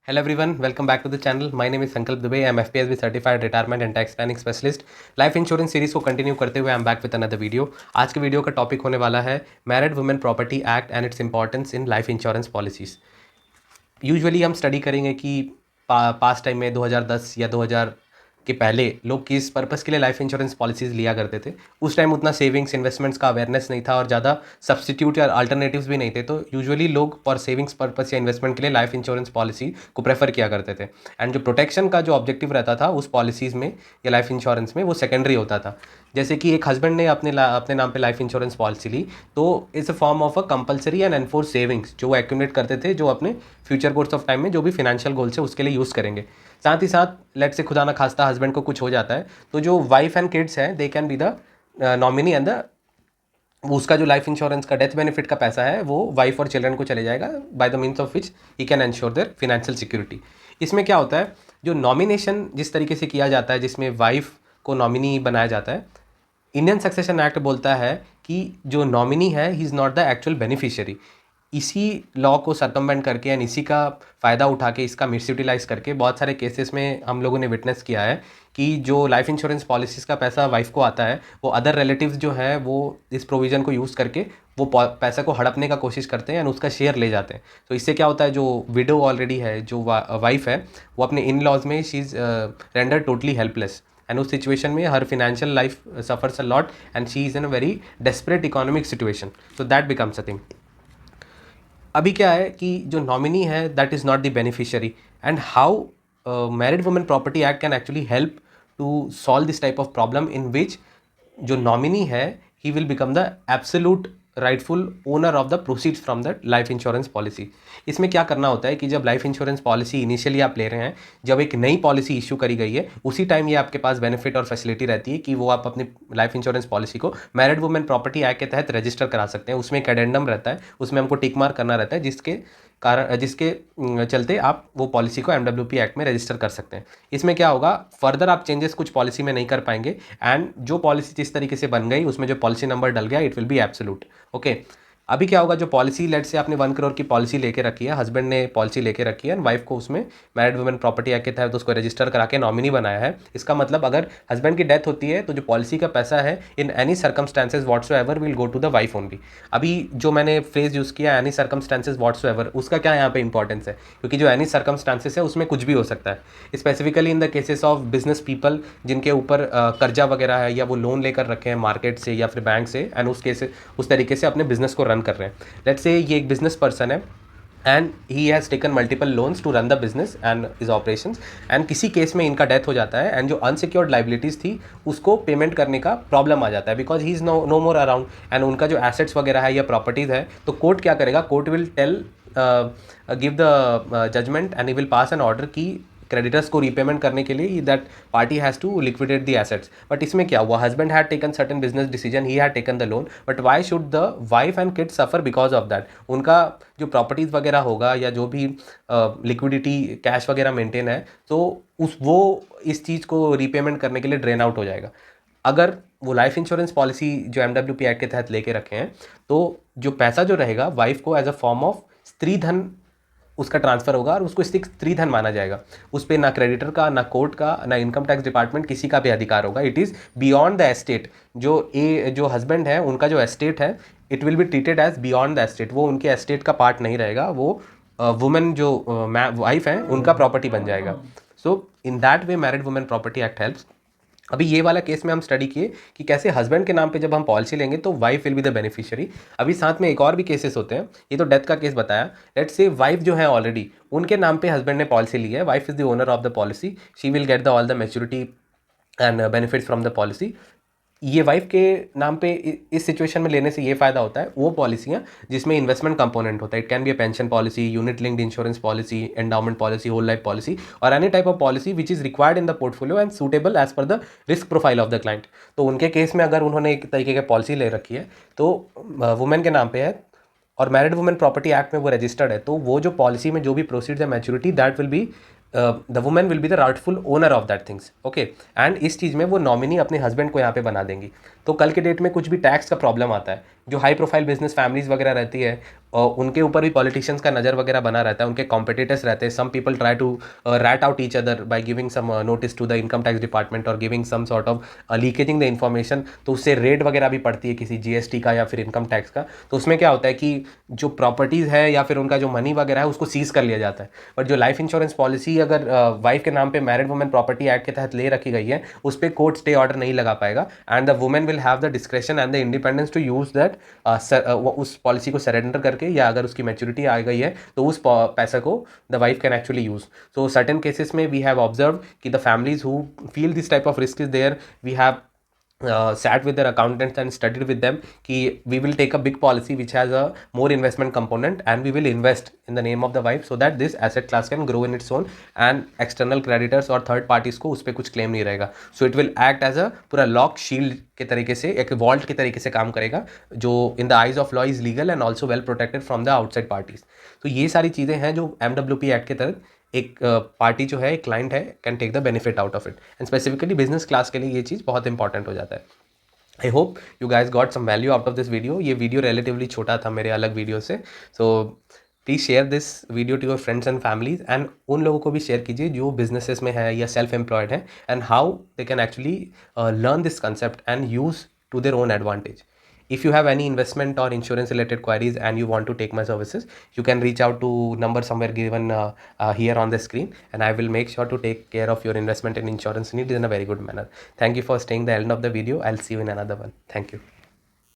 Hello everyone, welcome back to the channel. My name is Sankalp Dubey. I am FPSB certified retirement and tax planning specialist. Life insurance series को continue करते हुए I am back with another video. आज के video का topic होने वाला है married women property act and its importance in life insurance policies. Usually हम स्टडी करेंगे कि पास्ट टाइम में 2010 या 2000 के पहले लोग किस पर्पस के लिए लाइफ इंश्योरेंस पॉलिसीज़ लिया करते थे. उस टाइम उतना सेविंग्स इन्वेस्टमेंट्स का अवेयरनेस नहीं था और ज़्यादा सब्स्टिट्यूट या अल्टरनेटिव्स भी नहीं थे. तो यूजुअली लोग फॉर सेविंग्स पर्पस या इन्वेस्टमेंट के लिए लाइफ इंश्योरेंस पॉलिसी को प्रेफर किया करते थे. एंड जो प्रोटेक्शन का जो ऑब्जेक्टिव रहता था उस पॉलिसीज़ में या लाइफ इंश्योरेंस में वो सेकेंडरी होता था. जैसे कि एक हस्बैंड ने अपने नाम पे लाइफ इंश्योरेंस पॉलिसी ली तो it's a form of a compulsory and enforce savings जो वो एक्यूमुलेट करते थे, जो अपने फ्यूचर कोर्स ऑफ टाइम में जो भी फिनेंशियल गोल्स है उसके लिए यूज़ करेंगे. साथ ही साथ लेट से खुदा ना खास्ता हस्बैंड को कुछ हो जाता है तो जो वाइफ एंड किड्स हैं they can be the nominee and the उसका जो लाइफ इंश्योरेंस का डेथ बेनिफिट का पैसा है वो वाइफ और चिल्ड्रन को चले जाएगा by the means of which he can ensure there financial security. इसमें क्या होता है, जो नॉमिनेशन जिस तरीके से किया जाता है जिसमें वाइफ को नॉमिनी बनाया जाता है, इंडियन सक्सेशन एक्ट बोलता है कि जो नॉमिनी है he is not the actual beneficiary. इसी लॉ को सर्कमवेंट करके एंड इसी का फ़ायदा उठा के इसका मिसयूटिलाइज करके बहुत सारे केसेस में हम लोगों ने विटनेस किया है कि जो लाइफ इंश्योरेंस पॉलिसीज़ का पैसा वाइफ को आता है वो अदर रिलेटिव्स जो है वो इस प्रोविज़न को यूज़ करके वो पैसा को हड़पने का कोशिश करते हैं एंड उसका शेयर ले जाते हैं. तो इससे क्या होता है, जो विडो ऑलरेडी है, जो वाइफ है, वो अपने इन लॉज में she is render totally helpless and उस सिचुएशन में her financial life suffers a lot and she is in a very desperate economic situation. So that becomes a thing. अभी क्या है कि जो नॉमिनी है that is not the beneficiary and how married women property act can actually help to solve this type of problem in which जो nominee है he will become the absolute rightful owner of the proceeds from the life insurance policy. इसमें क्या करना होता है कि जब life insurance policy initially आप ले रहे हैं, जब एक नई पॉलिसी इशू करी गई है उसी टाइम ये आपके पास बेनिफिट और फैसिलिटी रहती है कि वो आप अपनी लाइफ इंश्योरेंस पॉलिसी को मैरिड वुमेन प्रॉपर्टी एक्ट के तहत रजिस्टर करा सकते हैं. उसमें एक एडेंडम रहता है, उसमें हमको टिक मार्क करना रहता है जिसके चलते आप वो पॉलिसी को एमडब्ल्यूपी एक्ट में रजिस्टर कर सकते हैं. इसमें क्या होगा, फर्दर आप चेंजेस कुछ पॉलिसी में नहीं कर पाएंगे एंड जो पॉलिसी जिस तरीके से बन गई उसमें जो पॉलिसी नंबर डल गया it will B absolute. Okay, अभी क्या होगा, जो पॉलिसी लेट से आपने 1 करोड़ की पॉलिसी लेके रखी है, हस्बैंड ने पॉलिसी लेके रखी है एंड वाइफ को उसमें मैरिड वुमेन प्रॉपर्टी एक्ट के तहत उसको रजिस्टर करा के नॉमिनी बनाया है. इसका मतलब अगर हस्बैंड की डेथ होती है तो जो पॉलिसी का पैसा है in any circumstances whatsoever will go to the wife only. अभी जो मैंने फ्रेज यूज़ किया एनी सर्कमस्टांसेस व्हाट्सोएवर, उसका क्या यहाँ पे इंपॉर्टेंस है, क्योंकि जो एनी सर्कमस्टांसेस है उसमें कुछ भी हो सकता है. Specifically in the cases of business people जिनके ऊपर कर्जा वगैरह है या वो लोन लेकर रखे हैं मार्केट से या फिर बैंक से एंड उस तरीके से अपने बिजनेस को रन कर रहे हैं. लेट्स से ये एक बिजनेस पर्सन है and he has taken multiple loans to run the business and is operations and किसी केस में इनका डेथ हो जाता है एंड जो अनसिक्योर्ड लाइबिलिटीज़ थी उसको पेमेंट करने का प्रॉब्लम आ जाता है because he is no more around and उनका जो एसेट्स वगैरह है या प्रॉपर्टीज़ है, तो कोर्ट क्या करेगा, court will give the judgment and he will pass an order की क्रेडिटर्स को रीपेमेंट करने के लिए that party has to liquidate the assets. But इसमें क्या हुआ, husband had taken certain business decision, he had taken the loan, but why should the wife and kids suffer because of that. उनका जो properties वगैरह होगा या जो भी लिक्विडिटी कैश वगैरह मेंटेन है तो वो इस चीज़ को रीपेमेंट करने के लिए ड्रेन आउट हो जाएगा. अगर वो लाइफ इंश्योरेंस पॉलिसी जो एमडब्ल्यूपी एक्ट के तहत लेके रखे हैं तो जो पैसा जो रहेगा वाइफ को एज अ फॉर्म ऑफ स्त्री धन उसका ट्रांसफ़र होगा और उसको स्त्री धन माना जाएगा. उस पर ना क्रेडिटर का, ना कोर्ट का, ना इनकम टैक्स डिपार्टमेंट किसी का भी अधिकार होगा. It is beyond the estate. जो हस्बैंड है उनका जो एस्टेट है it will be treated as beyond the estate. वो उनके एस्टेट का पार्ट नहीं रहेगा, वो वुमेन जो वाइफ है उनका प्रॉपर्टी बन जाएगा. So in that way married women property act helps. अभी ये वाला केस में हम स्टडी किए कि कैसे हस्बैंड के नाम पे जब हम पॉलिसी लेंगे तो wife will be the beneficiary. अभी साथ में एक और भी केसेस होते हैं, ये तो डेथ का केस बताया. लेट्स से वाइफ जो है ऑलरेडी उनके नाम पे हस्बैंड ने पॉलिसी ली है, wife is the owner of the policy, she will get the all the maturity and benefits from the policy. ये वाइफ के नाम पे इस सिचुएशन में लेने से ये फ़ायदा होता है, वो पॉलिसियाँ जिसमें इन्वेस्टमेंट कंपोनेंट होता है. It can be a pension policy, unit linked insurance policy, endowment policy, whole life policy और any type of policy which is required in the portfolio and suitable as per the risk profile of the client. तो उनके case में अगर उन्होंने एक तरीके की policy ले रखी है तो वुमेन के नाम पे है और मैरिड वुमेन प्रॉपर्टी एक्ट में वो रजिस्टर्ड है, तो वो जो पॉलिसी में जो भी प्रोसीड्स है maturity that will be the women will be the rightful owner of that things. Okay, and इस चीज़ में वो नॉमिनी अपने हस्बैंड को यहाँ पे बना देंगी. तो कल के डेट में कुछ भी टैक्स का प्रॉब्लम आता है, जो हाई प्रोफाइल बिजनेस फैमिलीज वगैरह रहती है उनके ऊपर भी पॉलिटिशियंस का नज़र वगैरह बना रहता है, उनके कॉम्पिटिटर्स रहते हैं. Some people try to rat out each other by giving some notice to the income tax department और giving some sort of leakaging the information. तो उससे रेड वगैरह भी पड़ती है किसी जीएसटी का या फिर इनकम टैक्स का. तो उसमें क्या होता है कि जो प्रॉपर्टीज़ है या फिर उनका जो मनी वगैरह है उसको सीज कर लिया जाता है. बट जो लाइफ इंश्योरेंस पॉलिसी अगर वाइफ के नाम पे मैरिड वुमेन प्रॉपर्टी एक्ट के तहत ले रखी गई है, उस पर कोर्ट स्टे ऑर्डर नहीं लगा पाएगा. And the women will have the discretion and the independence to use that उस पॉलिसी को सरेंडर करके, या अगर उसकी मैच्योरिटी आ गई है तो उस पैसा को the wife can actually use. So certain cases में वी हैव ऑब्जर्व कि the families who feel this type of risk is there, we have sat with their accountants and studied with them कि we will take a big policy which has a more investment component and we will invest in the name of the wife so that this asset class can grow in its own and external creditors और third parties को उस पर कुछ claim नहीं रहेगा. So it will act as a पूरा lock shield के तरीके से, एक vault के तरीके से काम करेगा, जो in the eyes of law is legal and also well protected from the outside parties. तो ये सारी चीज़ें हैं जो MWP एक्ट के तहत एक पार्टी जो है, एक क्लाइंट है, can take the benefit out of it. And specifically business class के लिए ये चीज़ बहुत इंपॉर्टेंट हो जाता है. I hope you guys got some value out of this video. ये वीडियो रिलेटिवली छोटा था मेरे अलग वीडियो से. So please share this video to your friends and families, and उन लोगों को भी शेयर कीजिए जो बिजनेसेस में है या सेल्फ एम्प्लॉयड है, and how they can actually learn this concept and use to their own advantage. If you have any investment or insurance related queries and you want to take my services, you can reach out to number somewhere given here on the screen, and I will make sure to take care of your investment and insurance needs in a very good manner. Thank you for staying the end of the video. I'll see you in another one. Thank you.